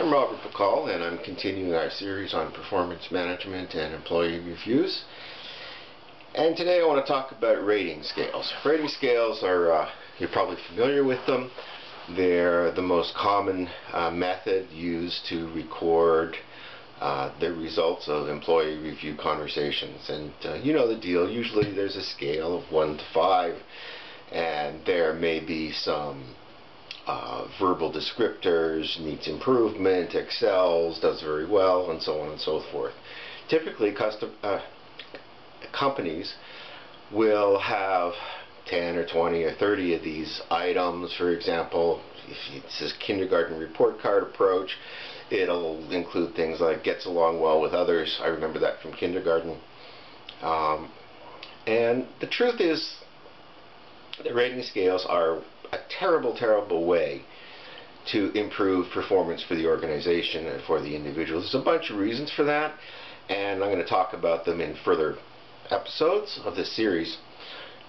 I'm Robert Bacall, and I'm continuing our series on performance management and employee reviews. And today I want to talk about rating scales. Rating scales are, you're probably familiar with them. They're the most common method used to record the results of employee review conversations. And you know the deal. Usually there's a scale of 1 to 5, and there may be some verbal descriptors, needs improvement, excels, does very well, and so on and so forth. Typically, companies will have 10 or 20 or 30 of these items. For example, if it's this kindergarten report card approach, it'll include things like gets along well with others. I remember that from kindergarten. And the truth is, the rating scales are a terrible, terrible way to improve performance for the organization and for the individuals. There's a bunch of reasons for that, and I'm going to talk about them in further episodes of this series.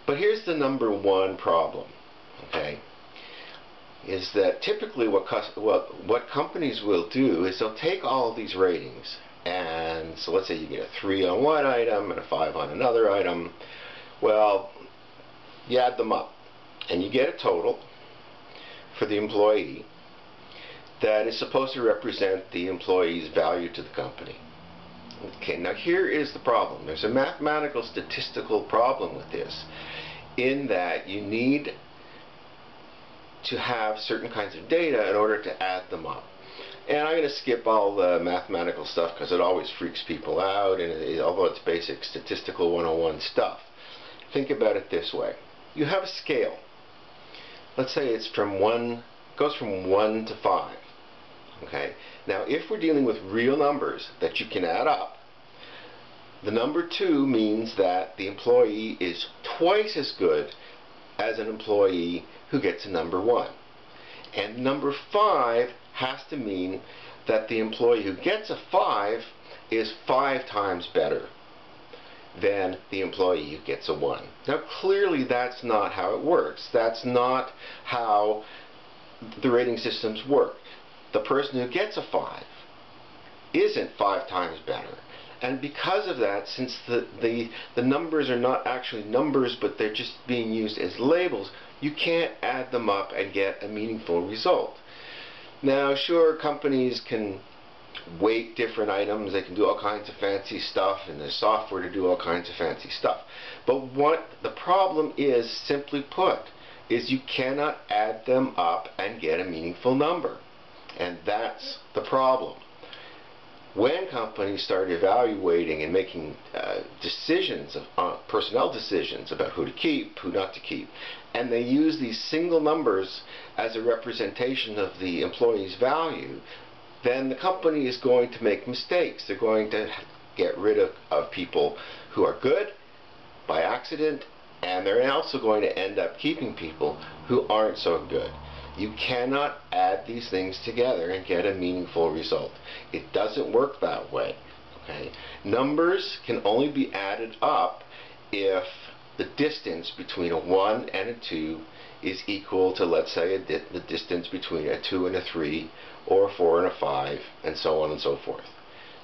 But here's the number one problem, okay, is that typically what companies will do is they'll take all of these ratings, and so let's say you get a 3 on one item and a 5 on another item. Well, you add them up, and you get a total for the employee that is supposed to represent the employee's value to the company. Okay, now here is the problem. There's a mathematical statistical problem with this, in that you need to have certain kinds of data in order to add them up. And I'm going to skip all the mathematical stuff because it always freaks people out, and although it's basic statistical 101 stuff. Think about it this way. You have a scale. Let's say it's goes from 1 to 5. Okay. Now, if we're dealing with real numbers that you can add up, the number 2 means that the employee is twice as good as an employee who gets a number 1. And number 5 has to mean that the employee who gets a 5 is 5 times better than the employee who gets a 1. Now, clearly that's not how it works. That's not how the rating systems work. The person who gets a 5 isn't 5 times better. And because of that, since the numbers are not actually numbers, but they're just being used as labels, you can't add them up and get a meaningful result. Now, sure, companies can weight different items, they can do all kinds of fancy stuff, and there's software to do all kinds of fancy stuff. But what the problem is, simply put, is you cannot add them up and get a meaningful number. And that's the problem. When companies start evaluating and making decisions, personnel decisions about who to keep, who not to keep, and they use these single numbers as a representation of the employee's value, then the company is going to make mistakes. They're going to get rid of people who are good by accident, and they're also going to end up keeping people who aren't so good. You cannot add these things together and get a meaningful result. It doesn't work that way. Okay? Numbers can only be added up if the distance between a 1 and a 2 is equal to, let's say, the distance between a 2 and a 3, or a 4 and a 5, and so on and so forth.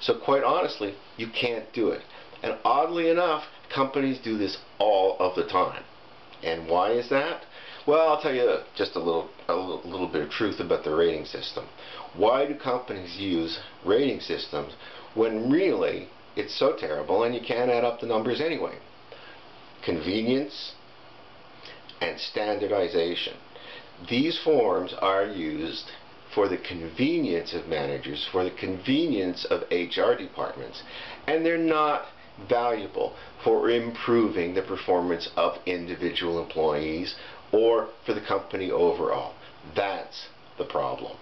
So quite honestly, you can't do it. And oddly enough, companies do this all of the time. And why is that? Well, I'll tell you just a little bit of truth about the rating system. Why do companies use rating systems when really it's so terrible and you can't add up the numbers anyway? Convenience and standardization. These forms are used for the convenience of managers, for the convenience of HR departments, and they're not valuable for improving the performance of individual employees or for the company overall. That's the problem.